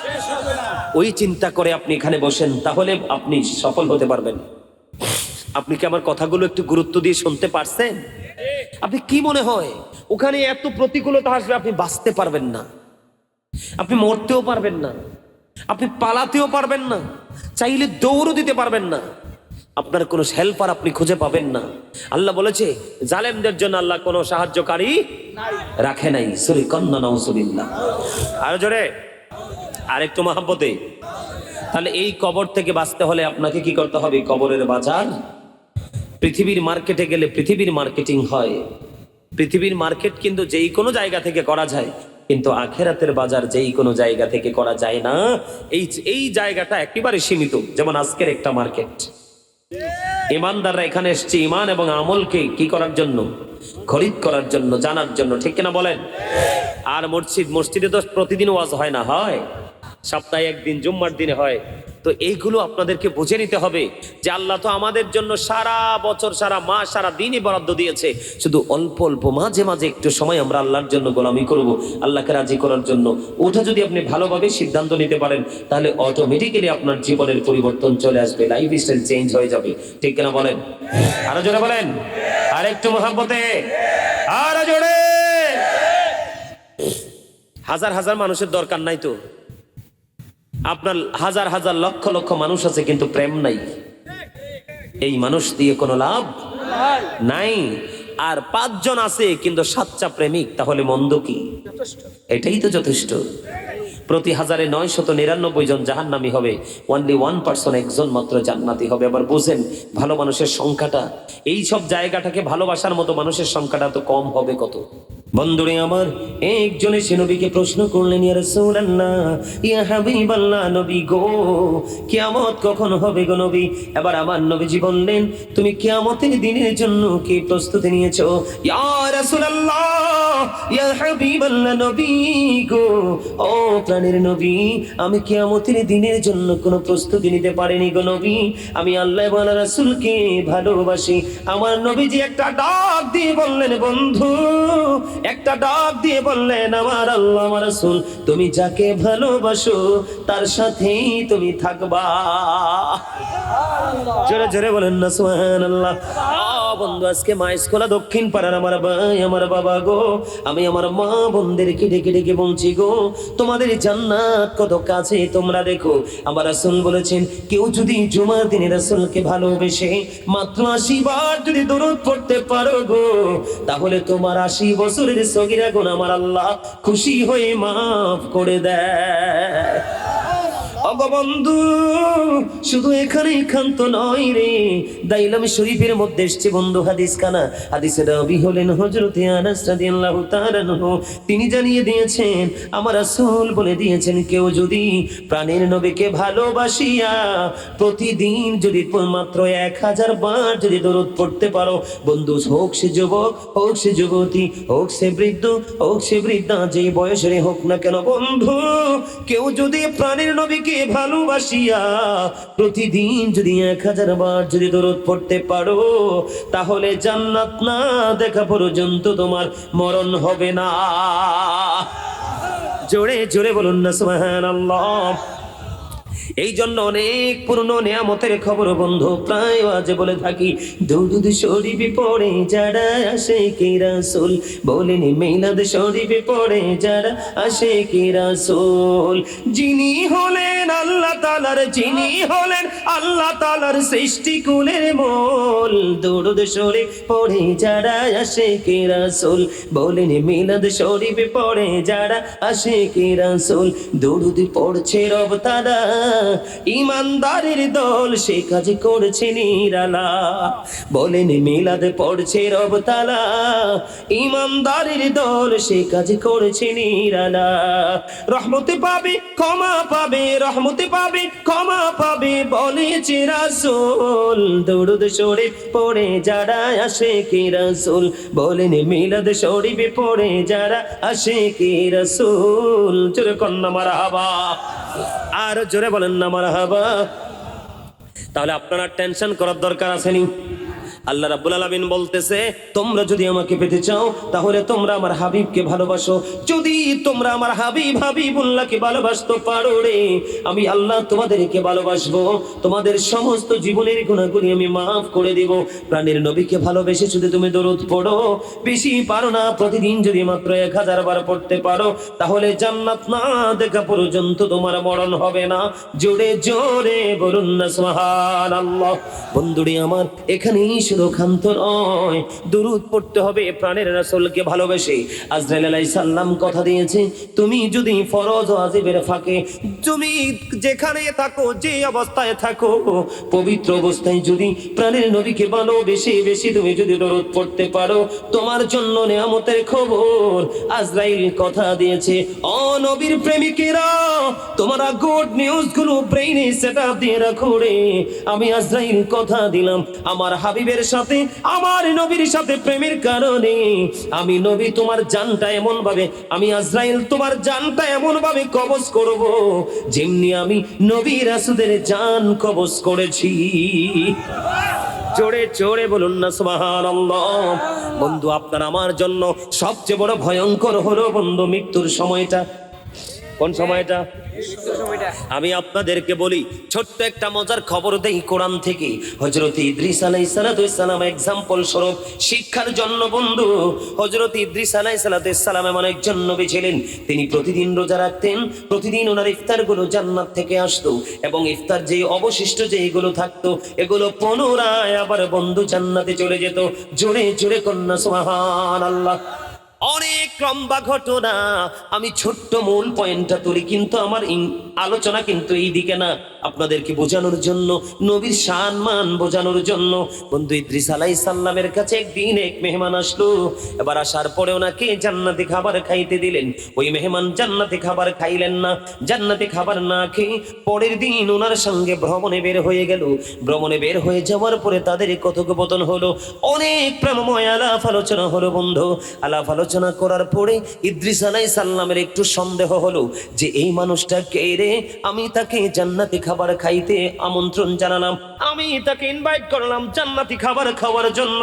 শেষ হবে না, ওই চিন্তা করে আপনি এখানে বসেন, তাহলে আপনি সফল হতে পারবেন। আপনি কি আমার কথাগুলো একটু গুরুত্ব দিয়ে শুনতে পারছেন? আপনি কি মনে হয় ওখানে এত প্রতিকূলতা আসবে আপনি বাঁচতে পারবেন না, আপনি মরতেও পারবেন না, আপনি পালাতেও পারবেন না, চাইলে দৌড়ও দিতে পারবেন না, আপনার কোনো হেল্পার আপনি খুঁজে পাবেন না। আল্লাহ বলেছে জালেমদের জন্য আল্লাহ কোনো সাহায্যকারী রাখে নাই। সূরা কন্যা নাউজুবিল্লাহ। আরো জোরে, আরেকটু মহব্বতে। তাহলে এই কবর থেকে বাঁচতে হলে আপনাকে কি করতে হবে? কবরের বাজার। পৃথিবীর মার্কেটে গেলে পৃথিবীর মার্কেটিং হয়। পৃথিবীর মার্কেট কিন্তু যেই কোনো জায়গা থেকে করা যায়, কিন্তু আখেরাতের বাজার যেই কোনো জায়গা থেকে করা যায় না। এই জায়গাটা একেবারে সীমিত। যেমন আজকের একটা মার্কেট, ইমানদাররা এখানে এসছে ইমান এবং আমলকে কি করার জন্য? খরিদ করার জন্য, জানার জন্য। ঠিক কিনা বলেন? আর মসজিদে তো প্রতিদিন ওয়াজ হয় না, হয় সপ্তাহে একদিন জুম্মার দিনে হয়। তো এইগুলো আপনাদেরকে বুঝে নিতে হবে যে আল্লাহ তো আমাদের জন্য সারা বছর, সারা মাস, সারা দিনই বরাদ্দ দিয়েছে। শুধু অল্প অল্প মাঝে মাঝে একটু সময় আমরা আল্লাহর জন্য গোলামি করব, আল্লাহকে রাজি করার জন্য। ওটা যদি আপনি ভালোভাবে সিদ্ধান্ত নিতে পারেন তাহলে অটোমেটিক্যালি আপনার জীবনের পরিবর্তন চলে আসবে, লাইফ স্টাইল চেঞ্জ হয়ে যাবে। ঠিক কিনা বলেন? আরো জোরে বলেন, আর একটু মহব্বতে, আরো জোরে। হাজার হাজার মানুষের দরকার নাই তো, আপনার হাজার হাজার লক্ষ লক্ষ মানুষ আছে কিন্তু প্রেম নাই। এই মানুষ দিয়ে কোনো লাভ নাই। আর 5 জন আছে কিন্তু 7টা প্রেমিক, তাহলে মন্দ কি? এটাই তো যথেষ্ট। প্রতি 1000-999 জন জাহান্নামী হবে, অনলি 1% একজন মাত্র জান্নাতি হবে। আবার বুঝেন ভালো মানুষের সংখ্যাটা, এই সব জায়গাটাকে ভালোবাসার মতো মানুষের সংখ্যাটা তো কম হবে কত। বন্ধুরে আমার, একজনে সে নবীকে প্রশ্ন করলেন, ইয়া রাসূলুল্লাহ, ইয়া হাবিবাল্লাহ, নবী গো, কিয়ামত কখন হবে গো নবী? এবার আমার নবীজি বললেন, তুমি কিয়ামতের দিনের জন্য কি প্রস্তুতি নিয়েছো? ইয়া রাসূলুল্লাহ, ইয়া হাবিবাল্লাহ, নবী গো, ও প্রাণের নবী, আমি কিয়ামতের দিনের জন্য কোনো প্রস্তুতি নিতে পারিনি গো নবী। আমি আল্লাহ এবং রাসূলকে ভালোবাসি। আমার নবীজি একটা ডাক দিয়ে বললেন, বন্ধু, একটা ডাক দিয়ে বললেন, আমার আল্লাহ, আমার রাসূল, তুমি যাকে ভালোবাসো তার সাথেই তুমি থাকবা। জোরে জোরে বলেন না সুবহানাল্লাহ। বন্ধু, আজকে মাইসকোলা দক্ষিণ পাড়ার আমার ভাই, আমার বাবা গো, আমি আমার মা বোনদেরকে ডেকে ডেকে বলছি গো, তোমাদের জান্নাত কত কাছে তোমরা দেখো। আমার রাসূল বলেছেন, কেউ যদি জুমার দিনে রাসূলকে ভালোবেসে মাত্র 80 বার যদি দরুদ পড়তে পারো গো, তাহলে তোমার 80 বছরের সগীরা গুনাহ আমার আল্লাহ খুশি হয়ে মাফ করে দেয়। বন্ধু, শুধু এখানেই ক্ষান্ত নয় রে, দাইলাম শরীফের মধ্যে এসছে বন্ধু হাদিস খানা। হাদিসের রাবী হলেন হযরতে আনাস রাদিয়াল্লাহু তাআলা আনহু। তিনি জানিয়ে দিয়েছেন, আমার রাসূল বলে দিয়েছেন, কেউ যদি প্রাণের নবীকে ভালোবাসিয়া প্রতিদিন যদি মাত্র 1000 বার যদি দরুদ পড়তে পারো, বন্ধু, হোক সে যুবক, হোক সে যুবতী, হোক সে বৃদ্ধ, হোক সে বৃদ্ধা, যেই বয়সের হোক না কেন, বন্ধু, কেউ যদি প্রাণের নবীকে ভালোবাসিয়া প্রতিদিন যদি 1000 বার যদি দরুদ পড়তে পারো, তাহলে জান্নাত না দেখা পর্যন্ত তোমার মরণ হবে না। জোরে জোরে বলুন না সুবহানাল্লাহ। এই জন্য অনেক পুরনো নিয়ামতের খবর বন্ধু প্রায় আজ বলে থাকি। দুরুদ শরীফে পড়ে যারা আশিকে রাসূল, বলেন মিলাদ শরীফে পড়ে যারা আশিকে রাসূল। যিনি হলেন আল্লাহ তাআলার, যিনি হলেন আল্লাহ তাআলার সৃষ্টি কুলের মূল, দুরুদ শরীফ পড়ে যারা আশিকে রাসূল, বলেন মিলাদ শরীফে পড়ে যারা আশিকে রাসূল। দুরুদ পড়ছে রব তারা, ইমানদারের দল সে কাজ করছে নিরালা, বলেন মিলাদ পড়ছে রব তাআলা, ইমানদারের দল সে কাজ করছে নিরালা। রহমতে পাবে ক্ষমা পাবে, রহমতে পাবে ক্ষমা পাবে বলেছে রাসূল। দুরুদ শরীফ পড়ে যারা আশিকে রাসূল, বলেন মিলাদ শরীফে পড়ে যারা আশিকে রাসূল। জোরে কন্না মারহাবা, আর জোরে বলেন না মারহাবা। তাহলে আপনারা টেনশন করার দরকার আসেনি। আল্লাহ রাব্বুল আলামিন বলতেছে, তোমরা যদি আমাকে পেতে চাও তাহলে তোমরা আমার হাবিবকে ভালোবাসো। যদি তোমরা আমার হাবিবুল্লাহকে ভালোবাসতে পারো রে, আমি আল্লাহ তোমাদেরকে ভালোবাসবো, তোমাদের সমস্ত জীবনের গুনাহগুলি আমি মাফ করে দিব। প্রাণের নবীকে ভালোবেসে যদি তুমি দরুদ পড়ো, বেশি পারো না প্রতিদিন যদি মাত্র 1000 বার পড়তে পারো, তাহলে জান্নাত না দেখা পর্যন্ত তোমার মরণ হবে না। জোরে জোরে বলুন না সুবহানাল্লাহ। বন্ধুরে আমার, এখানেই শুধু ক্ষান্ত নয়, দুরুদ পড়তে হবে প্রাণের রাসূলকে ভালোবেসে। আজরাইল আলাইহিস সালাম কথা দিয়েছে, তুমি যদি ফরজ ও ওয়াজিবের ফাঁকে তুমি যেখানে থাকো, যে অবস্থায় থাকো, পবিত্র অবস্থায় যদি প্রাণের নবীকে ভালোবেসে বেশি তুমি যদি দরুদ পড়তে পারো, তোমার জন্য নিয়ামতের খবর আজরাইল কথা দিয়েছে। ও নবীর প্রেমিকেরা, তোমরা গুড নিউজ গুলো ব্রেইনে সেটআপ দিয়ে রাখো রে। আমি আজরাইল কথা দিলাম, আমার হাবিবের সাথে, আমার নবীর সাথে প্রেমের কারণে আমি নবী তোমার জানটা এমন ভাবে, আমি আজরাইল তোমার জানটা এমন ভাবে কবজ করব যেমনি আমি নবী রাসূলের জান কবজ করেছি। জোরে জোরে বলুন না সুবহানাল্লাহ। বন্ধু, আপনার আমার জন্য সবচেয়ে বড় ভয়ঙ্কর হলো বন্ধু মৃত্যুর সময়টা। কোন সময়টা? আমি আপনাদেরকে বলি, ছোট্ট একটা মজার খবর দেই কোরআন থেকে। হযরত ইদ্রিস আলাইহিস সালাম एग्जांपल স্বরূপ শিক্ষার জন্য বন্ধু, হযরত ইদ্রিস আলাইহিস সালাম এমন একজন নবী ছিলেন, তিনি প্রতিদিন রোজা রাখতেন। প্রতিদিন ওনার ইফতারগুলো জান্নাত থেকে আসতো, এবং ইফতার যে অবশিষ্ট যেগুলো থাকতো এগুলো পুনরায় আবার বন্ধু জান্নাতে চলে যেত। জোরে জোরে কন্যা সুবহানাল্লাহ। অনেক লম্বা ঘটনা, আমি ছোট্ট মূল পয়েন্টটা তুলি, কিন্তু আমার আলোচনা কিন্তু এই দিকে না, আপনাদেরকে বোঝানোর জন্য, নবীর সম্মান বোঝানোর জন্য। বন্ধু, ইদ্রিস আলাইহিস সালামের কাছে একদিন এক মেহমান আসলো। এবার আসার পরে ওনাকে জান্নাতি খাবার খাইতে দিলেন। ওই মেহমান জান্নাতি খাবার খাইলেন না। জান্নাতি খাবার না খেয়ে পরের দিন ওনার সঙ্গে ভ্রমণে বের হয়ে গেল। ভ্রমণে বের হয়ে যাওয়ার পরে তাদের কথোপকথন হলো, অনেক প্রেমময় আলাপ আলোচনা হলো বন্ধু। আলাপ আলোচনা করার পরে ইদ্রিস আলাইহিস সালামের একটু সন্দেহ হলো যে এই মানুষটা কে রে, আমি তাকে জান্নাতি খাবার খাইতে আমন্ত্রণ জানালাম, আমি তাকে ইনভাইট করলাম জান্নাতি খাবার খাওয়ার জন্য,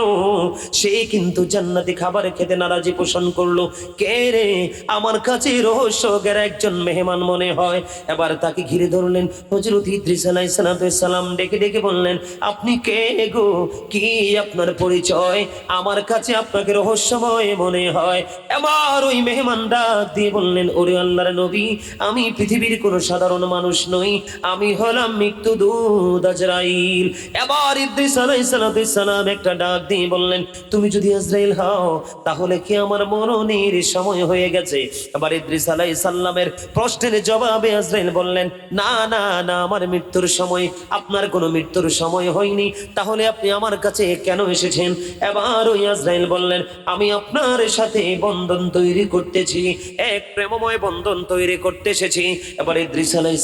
সে কিন্তু জান্নাতি খাবার খেতে নারাজি পোষণ করলো। কে রে, আমার কাছে রহস্যের একজন মেহমান মনে হয়। এবার তাকে ঘিরে ধরলেন। হযরত ইদ্রিস আলাইহিস সালাম ডেকে ডেকে বললেন, আপনি কে গো, কি আপনার পরিচয়? আমার কাছে আপনাকে রহস্যময় মনে হয়। এবার ওই মেহমান ডাক দিয়ে বললেন, ওরে আল্লাহর নবী, আমি পৃথিবীর কোনো সাধারণ মানুষ নই, আমি হলাম মৃত্যুদূত আজরাইল। এবার ইদ্রিস আলাইহিস সালাম একটা ডাক দিয়ে বললেন, তুমি যদি আজরাইল হও তাহলে কি আমার মরণের সময় হয়ে গেছে? এবার ইদ্রিস আলাইহিস সালামের প্রশ্নের জবাবে আজরাইল বললেন, না না না, আমার মৃত্যুর সময়, আপনার কোনো মৃত্যুর সময় হয়নি, তাহলে আপনি আমার কাছে কেন এসেছেন? এবার ওই আজরাইল বললেন, আমি আপনার সাথে বন্ধন তৈরি করতেছি, এক প্রেমময় বন্ধন তৈরি করতে এসেছি। এবার ইদ্রিস আলাইহিস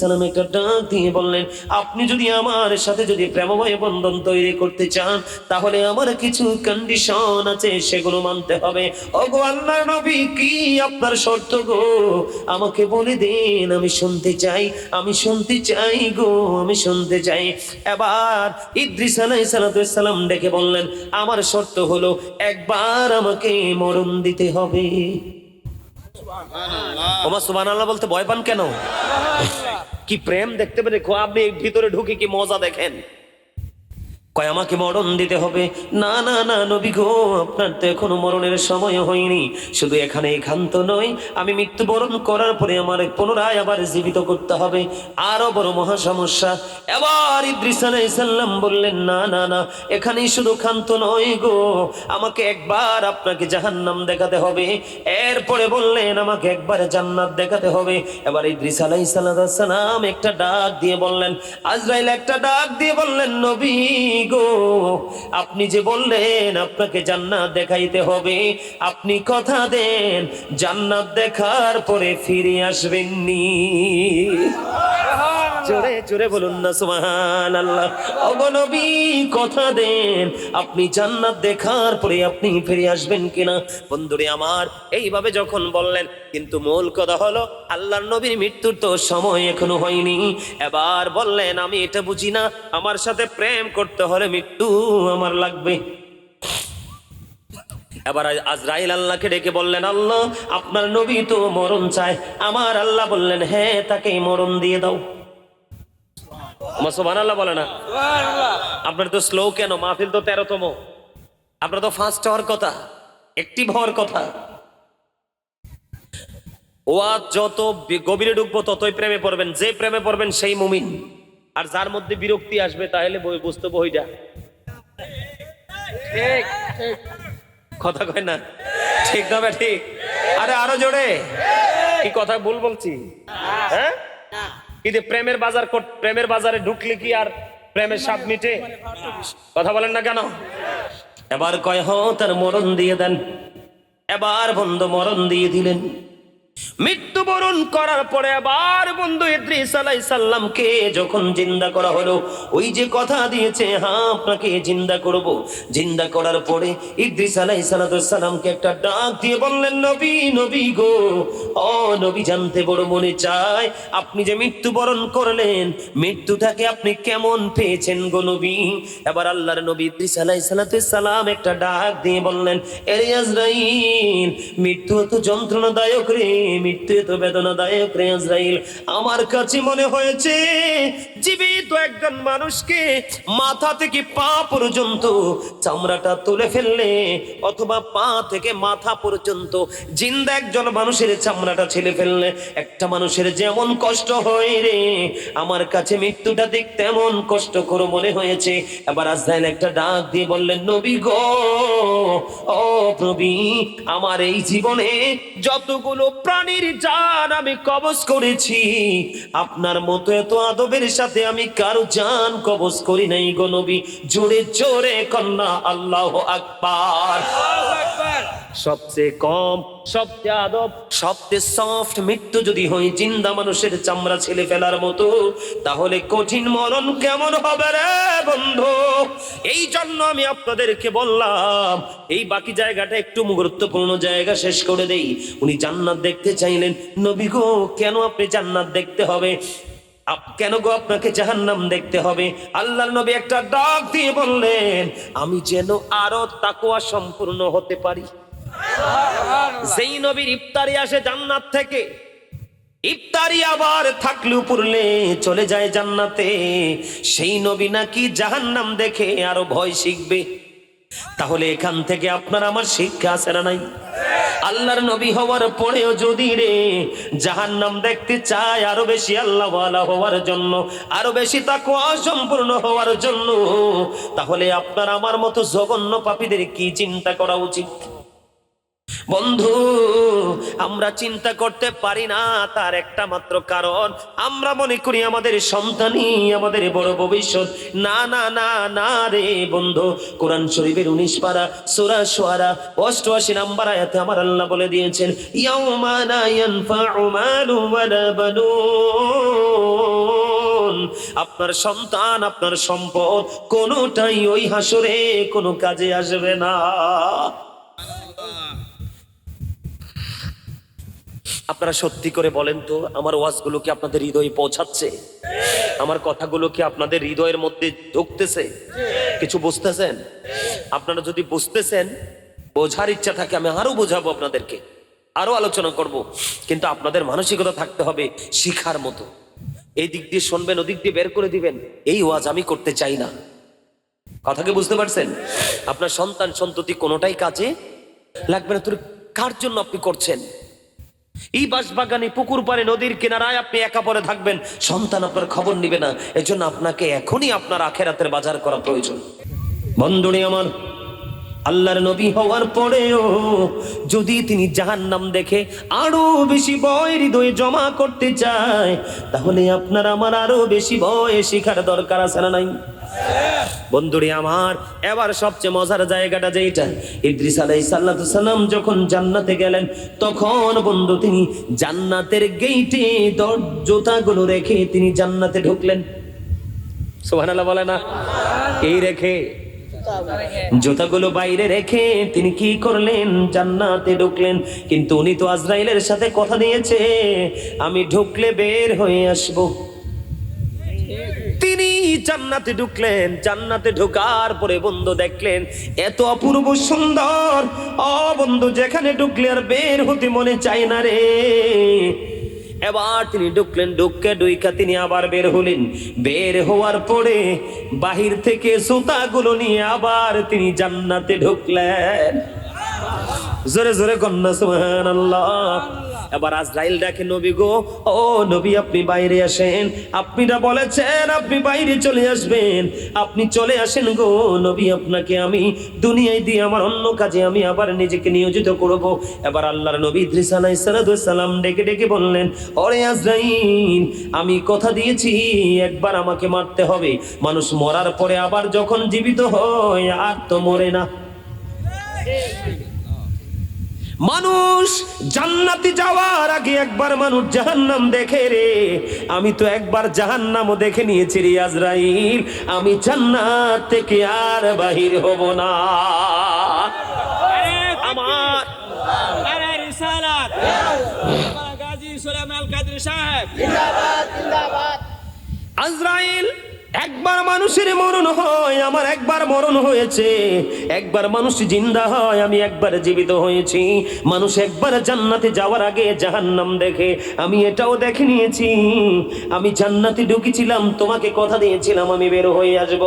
সালাম একটা ডাক দিয়ে বললেন, আপনি যদি আমার সাথে যদি প্রেমময় বন্ধন তৈরি করতে চান তাহলে আমার কিছু কন্ডিশন আছে, সেগুলো মানতে হবে। ওগো আল্লাহর নবী, কি আপনার শর্ত গো? আমাকে বলে দিন, আমি শুনতে চাই, আমি শুনতে চাই গো, আমি শুনতে চাই। এবার ইদ্রিস আলাইহিস সালাম ডেকে বললেন, আমার শর্ত হলো একবার আমাকে মরণ দিতে হবে। ওমা সুবহানাল্লাহ বলতে ভয় পান কেন? কি প্রেম দেখতে পেরে আপনি ভিতরে ঢুকে কি মজা দেখেন। কয় আমাকে মরণ দিতে হবে। না না না নবী গো, আপনার তো এখনো মরণের সময় হয়নি। শুধু এখানে ক্ষান্ত নয়, আমি মৃত্যুবরণ করার পরে আমার পুনরায় আবার জীবিত করতে হবে, আরো বড় মহা সমস্যা। এবার ইদ্রিস আলাইহিস সালাম বললেন না না না, এখানেই শুধু ক্ষান্ত নয় গো, আমাকে একবার আপনাকে জাহান্নাম দেখাতে হবে, এরপরে বললেন আমাকে একবার জান্নাত দেখাতে হবে। এবার ইদ্রিস আলাইহিস সালাম একটা ডাক দিয়ে বললেন, আজরাইল একটা ডাক দিয়ে বললেন, নবী গো, আপনি যে বললেন আপনাকে জান্নাত দেখাইতে হবে, আপনি কথা দেন জান্নাত দেখার পরে ফিরে আসবেননি। জোরে জোরে বলুন না সুবহানাল্লাহ। ওগো নবী, কথা দেন আপনি জান্নাত দেখার পরে আপনি ফিরে আসবেন কিনা। বন্ধুরে আমার, এইভাবে যখন বললেন, কিন্তু মূল কথা হলো আল্লাহর নবীর মৃত্যুর তো সময় এখনো হয়নি। এবার বললেন, আমি এটা বুঝি না, আমার সাথে প্রেম করতে হলে মৃত্যু আমার লাগবে। এবার আজরাইল আল্লাহকে ডেকে বললেন, আল্লাহ আপনার নবী তো মরণ চায়। আমার আল্লাহ বললেন, হ্যাঁ তাকে মরণ দিয়ে দাও। সুবহানাল্লাহ বলে না? আপনার তো স্লো কেন? মাহফিল তো 13তম, আপনার তো ফার্স্ট হওয়ার কথা, অ্যাক্টিভ হওয়ার কথা। ওয়াজ যত গভীরে ঢুকবো ততই প্রেমে পড়বেন। যে প্রেমে পড়বেন সেই মুমিন, আর যার মধ্যে বিরক্তি আসবে তাহলে বুঝতে বইটা ঠিক ঠিক কথা কয় না, ঠিক না ঠিক? আরে আরো জোরে, কি কথা ভুল বলছি? হ্যাঁ, কিন্তু প্রেমের বাজারে ঢুকলে কি আর প্রেমের স্বাদ মিটে? কথা বলেন না কেন? এবার কয় তার মরণ দিয়ে দেন। এবার বন্ধু মরণ দিয়ে দিলেন। মৃত্যুবরণ করার পরে আবার বন্ধু ইদ্রিস আলাইহিস সালামকে যখন জিন্দা করা হলো, ওই যে কথা দিয়েছে, হ্যাঁ আপনাকে জিন্দা করব, জিন্দা করার পরে ইদ্রিস আলাইহিস সালামকে একটা ডাক দিয়ে বললেন, নবী নবী গো, ও নবী, জানতে বড় মনে চায় আপনি যে মৃত্যুবরণ করলেন, মৃত্যুটাকে আপনি কেমন পেয়েছেন গো নবী। এবার আল্লাহর নবী ইদ্রিস আলাইহিস সালাম একটা ডাক দিয়ে বললেন, এরে আজরাইল, মৃত্যু তো যন্ত্রণাদায়ক রে, মৃত্যু তো বেদনাদায়ক রে আজরাইল। আমার কাছে মনে হয়েছে জীবিত একজন মানুষকে মাথা থেকে পা পর্যন্ত চামড়াটা তুলে ফেললে, অথবা পা থেকে মাথা পর্যন্ত জিন্দা একজন মানুষের চামড়াটা ছেড়ে ফেললে একটা মানুষের যেমন কষ্ট হয় রে, আমার কাছে মৃত্যুটা দেখ তেমন কষ্টকর মনে হয়েছে। এবার আজরাইল একটা ডাক দিয়ে বললেন, নবী গো, ও নবী, আমার এই জীবনে যতগুলো প্রাণীর জান আমি কবজ করেছি, আপনার মতো এত আদবের সাথে আমি কারো জান কবজ করি নাই গো নবী। জোরে জোরে কন্যা আল্লাহু আকবার। সবচেয়ে কম, সবচেয়ে আদব, সবচেয়ে সফট মৃত্যু যদি হয় জিন্দা মানুষের চামড়া ছেলে ফেলার মতো, তাহলে কঠিন মরণ কেমন হবে রে বন্ধু। এই জন্য আমি আপনাদেরকে বললাম, এই বাকি জায়গাটা একটু গুরুত্বপূর্ণ জায়গা শেষ করে দেই। উনি জান্নাত দেখতে চাইলেন। নবী গো, কেন আপনি জান্নাত দেখতে হবে, কেন গো আপনাকে জাহান্নাম দেখতে হবে? আল্লাহর নবী একটা ডাক দিয়ে বললেন, আমি যেন আরো তাকওয়া সম্পূর্ণ হতে পারি। যেই নবীর ইফতারি আসে জান্নাত থেকে, ইফতারি আবার থাকলে পড়লে চলে যায় জান্নাতে, সেই নবী নাকি জাহান্নাম দেখে আরো ভয় শিখবে। তাহলে এখান থেকে আপনার আমার শিক্ষা আছে না নাই? আল্লাহর নবী হওয়ার পরেও যদি রে জাহান্নাম দেখতে চায় আরো বেশি আল্লাহওয়ালা হওয়ার জন্য, আরো বেশি তাকওয়া সম্পূর্ণ হওয়ার জন্য, তাহলে আপনার আমার মতো জঘন্য পাপীদের কি চিন্তা করা উচিত? বন্ধু, আমরা চিন্তা করতে পারি না, তার একটা মাত্র কারণ, আমরা মনে করি আমাদের সন্তানই আমাদের বড় ভবিষ্যৎ। না না না না রে বন্ধু, কোরআন শরীফের 19 পারা সূরা শুআরা 88 নম্বর আয়াতে আমার আল্লাহ বলে দিয়েছেন, ইয়াউমা লা ইয়ানফাউ মালু ওয়ালা বানুন, আপনার সন্তান, আপনার সম্পদ কোনোটাই ওই হাসরে কোনো কাজে আসবে না। আপনারা সত্যি করে বলেন তো, আমার ওয়াজগুলো কি আপনাদের হৃদয়ে পৌঁছাচ্ছে? আমার কথাগুলো কি আপনাদের হৃদয়ের মধ্যে ঢুকতেছে? কিছু বুঝতেছেন? আপনারা যদি বুঝতেছেন, বোঝার ইচ্ছা থাকে, আমি আরো বোঝাবো আপনাদেরকে, আরো আলোচনা করব, কিন্তু আপনাদের মানসিকতা থাকতে হবে শিখার মতো। এই দিক দিয়ে শুনবেন, ওদিক দিয়ে বের করে দিবেন, এই ওয়াজ আমি করতে চাই না। কথা কি বুঝতে পারছেন? আপনার সন্তান সন্ততি কোনোটাই কাজে লাগবে না। তোর কার জন্য আপনি করছেন? এই বাঁশবাগানে, পুকুর পাড়ে, নদীর কিনারায় আপনি একা পড়ে থাকবেন, সন্তান আপনার খবর নিবে না। এজন্য আপনাকে এখনই আপনার আখেরাতের বাজার করা প্রয়োজন। বন্ধুরে আমার, আল্লাহর নবী হওয়ার পরেও যদি তিনি জাহান্নাম দেখে আরো বেশি ভয় হৃদয়ে জমা করতে চায়, তাহলে আপনার আমার আরো বেশি ভয় শিখার দরকার আছে না নাই? বন্ধুরে আমার, এবার সবচেয়ে মজার জায়গাটা যেটা, ইদ্রিস আলাইহিস সালাম যখন জান্নাতে গেলেন, তখন বন্ধু তিনি জান্নাতের গেইটে জুতাগুলো রেখে তিনি জান্নাতে ঢুকলেন। সুবহানাল্লাহ বলে না? এই রেখে জুতাগুলো বাইরে রেখে তিনি কি করলেন? জান্নাতে ঢুকলেন। কিন্তু উনি তো আজরাইলের সাথে কথা দিয়েছে, আমি ঢুকলে বের হয়ে আসবো। তিনি জান্নাতে ঢুকলেন। জান্নাতে ঢোকার পরে বন্ধু দেখলেন এত অপূর্ব সুন্দর, বন্ধু যেখানে ঢুকলে আর বের হতে মনে চায় না রে। এবার তিনি ঢুকলেন, ঢুকা তিনি আবার বের হলেন। বের হওয়ার পরে বাহির থেকে জুতাগুলো নিয়ে আবার তিনি জান্নাতে ঢুকলেন। জোরে জোরে কন্যা সুবহানাল্লাহ। এবার আজরাইল ডাকে, নবী গো, ও নবী আপনি বাইরে আসেন, আপনি না বলেছেন আপনি বাইরে চলে আসবেন, আপনি চলে আসেন গো নবী, আপনাকে আমি দুনিয়ায় দিয়ে আমার অন্য কাজে আমি আবার নিজেকে নিয়োজিত করব। এবার আল্লাহর নবী ইদ্রিস আলাইহিস সালাম ডেকে ডেকে বললেন, ওরে আজরাইল, আমি কথা দিয়েছি একবার আমাকে মারতে হবে। মানুষ মরার পরে আবার যখন জীবিত হয় আর তো মরে না। মানুষ জান্নাতে যাওয়ার আগে একবার মানুষ জাহান্নাম দেখে রে। আমি তো একবার জাহান্নামও দেখে নিয়েছি রে আজরাইল, আমি জান্নাত থেকে আর বাহির হব না। আমার রিসালাত গাজী সুলাইমান কাদরী সাহেব জিন্দাবাদ জিন্দাবাদ। আজরাইল, একবার মানুষের মরণ হয়, আমার একবার মরণ হয়েছে। একবার মানুষ জিন্দা হয়, আমি একবার জীবিত হয়েছি। মানুষ একবার জান্নাতে যাওয়ার আগে জাহান্নাম দেখে, আমি এটাও দেখে নিয়েছি। আমি জান্নাতে ঢুকেছিলাম, তোমাকে কথা দিয়েছিলাম আমি বের হয়ে আসব,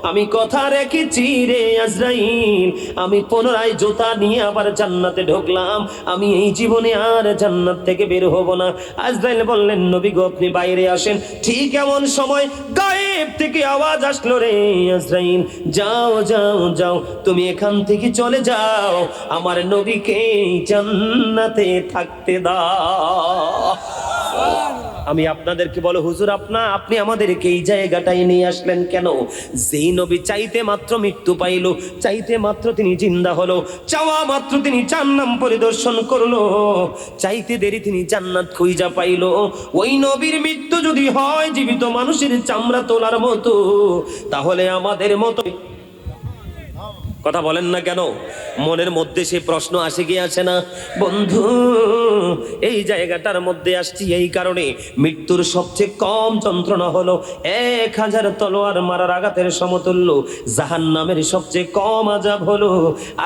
আমি কথা রেখেছি রে আজরাইল। আমি পুনরায় জুতা নিয়ে আবার জান্নাতে ঢুকলাম, আমি এই জীবনে আর জান্নাত থেকে বের হব না। আজরাইল বললেন, নবী গো আপনি বাইরে আসেন। ঠিক এমন সময় গায়েব থেকে আওয়াজ আসলো, রে আজরাইল যাও যাও যাও, তুমি এখান থেকে চলে যাও, আমার নবীকে জান্নাতে থাকতে দাও। আমি আপনাদেরকে বলো, হুজুর আপনি আমাদেরকে এই জায়গাটায় নিয়ে আসলেন কেন? যেই নবী চাইতে মাত্র মৃত্যু পাইল, চাইতে মাত্র তিনি জিন্দা হলো, চাওয়া মাত্র তিনি জান্নাম পরিদর্শন করলো, চাইতে দেরি তিনি জান্নাত খুঁজা পাইল। ওই নবীর মৃত্যু যদি হয় জীবিত মানুষের চামড়া তোলার মতো, তাহলে আমাদের মতো কথা বলেন না কেন? মনের মধ্যে সে প্রশ্ন আসে গিয়েছে না বন্ধু? এই জায়গাটার মধ্যে আসছি এই কারণে, মৃত্যুর সবচেয়ে কম যন্ত্রণা হলো 1000 তলোয়ার মারার আঘাতের সমতুল্য। জাহান্নামের সবচেয়ে কম আযাব হলো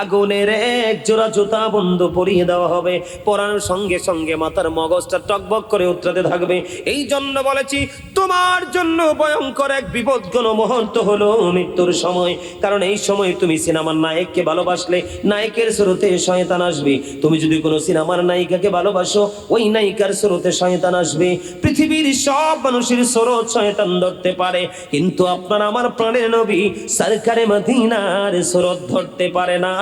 আগুনের এক জোড়া জুতা বন্ধু পরিয়ে দেওয়া হবে, পরানোর সঙ্গে সঙ্গে মাথার মগজটা টকবক করে উতরাতে থাকবে। এই জন্য বলেছি তোমার জন্য ভয়ঙ্কর এক বিপদঘন মুহূর্ত হলো মৃত্যুর সময়। কারণ এই সময় তুমি সিনেমার নায়ককে ভালোবাসলে নায়কের স্রোতে শয়তান আসবে, তুমি যদি কোনো সিনেমার নায়িকাকে ভালোবাসো ওই নায়িকার স্রোতে শয়তান আসবে। পৃথিবীর সব মানুষের স্রোত শয়তান ধরতে পারে, কিন্তু আপনার আমার প্রাণের নবী সরকারে মদিনার স্রোত ধরতে পারে না।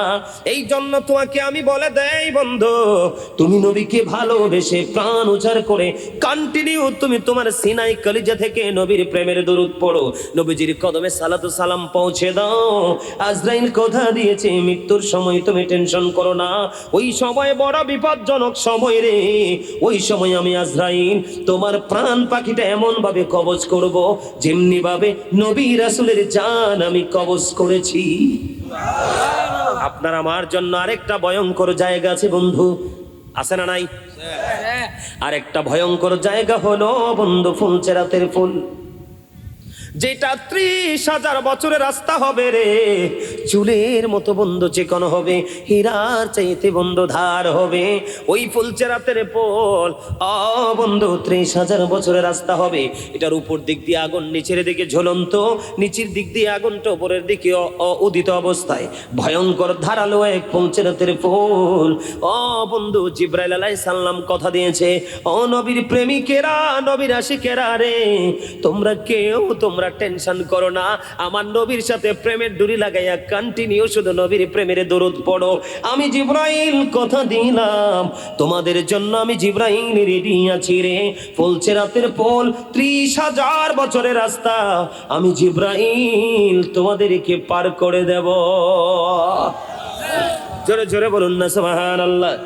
এই জন্য তোমাকে আমি বলে দেই বন্ধু, তুমি নবীকে ভালোবেসে প্রাণ উজাড় করে কন্টিনিউ তুমি তোমার সিনাই কলিজা থেকে নবীর প্রেমের দরুদ পড়ো, নবীজির কদমে সালাতু সালাম পৌঁছে দাও। আজরাইল কথা দিয়েছে মৃত্যুর সময় তুমি টেনশন করো না, ওই সময় বড় বিপজ্জনক সময় রে। ওই সময় আমি আজরাইল তোমার প্রাণ পাখিটা এমন ভাবে কবজ করব যেমনি ভাবে নবী রাসূলের জান আমি কবজ করেছি। আপনার আমার জন্য আরেকটা ভয়ঙ্কর জায়গা আছে বন্ধু, আছে না নাই? আরেকটা ভয়ঙ্কর জায়গা হলো বন্ধু ফুলচেরাতের ফুল, যেটা 30,000 বছরের রাস্তা হবে রে। চুলের মতো বন্ধু চিকন হবে, হীরার চাইতে বন্ধু ধার হবে। ওই ফুলচেরাতের পোল বন্ধু 30,000 বছরের রাস্তা হবে। এটার উপর দিক দিয়ে আগুন, নিচের দিকে ঝুলন্ত, নিচের দিক দিয়ে আগুনটা উপরের দিকে উদিত অবস্থায়, ভয়ঙ্কর ধারালো এক ফুলচেরাতের পোল। বন্ধু জিব্রাইল আলাইহিস সালাম কথা দিয়েছে, নবীর প্রেমিকেরা, নবীর আশিকেরা রে, তোমরা টেনশন করো না, আমার নবীর সাথে প্রেমের ডুরি লাগাইয়া কন্টিনিউ শুধু নবীর প্রেমের দরুদ পড়ো। আমি জিব্রাইল কথা দিলাম, তোমাদের জন্য আমি জিব্রাইল রেডি আছি রে। ফুলচেরাতের পোল 30,000 বছরের রাস্তা, আমি জিব্রাইল তোমাদেরকে পার করে দেব। জোরে জোরে বলুন না সুবহানাল্লাহ।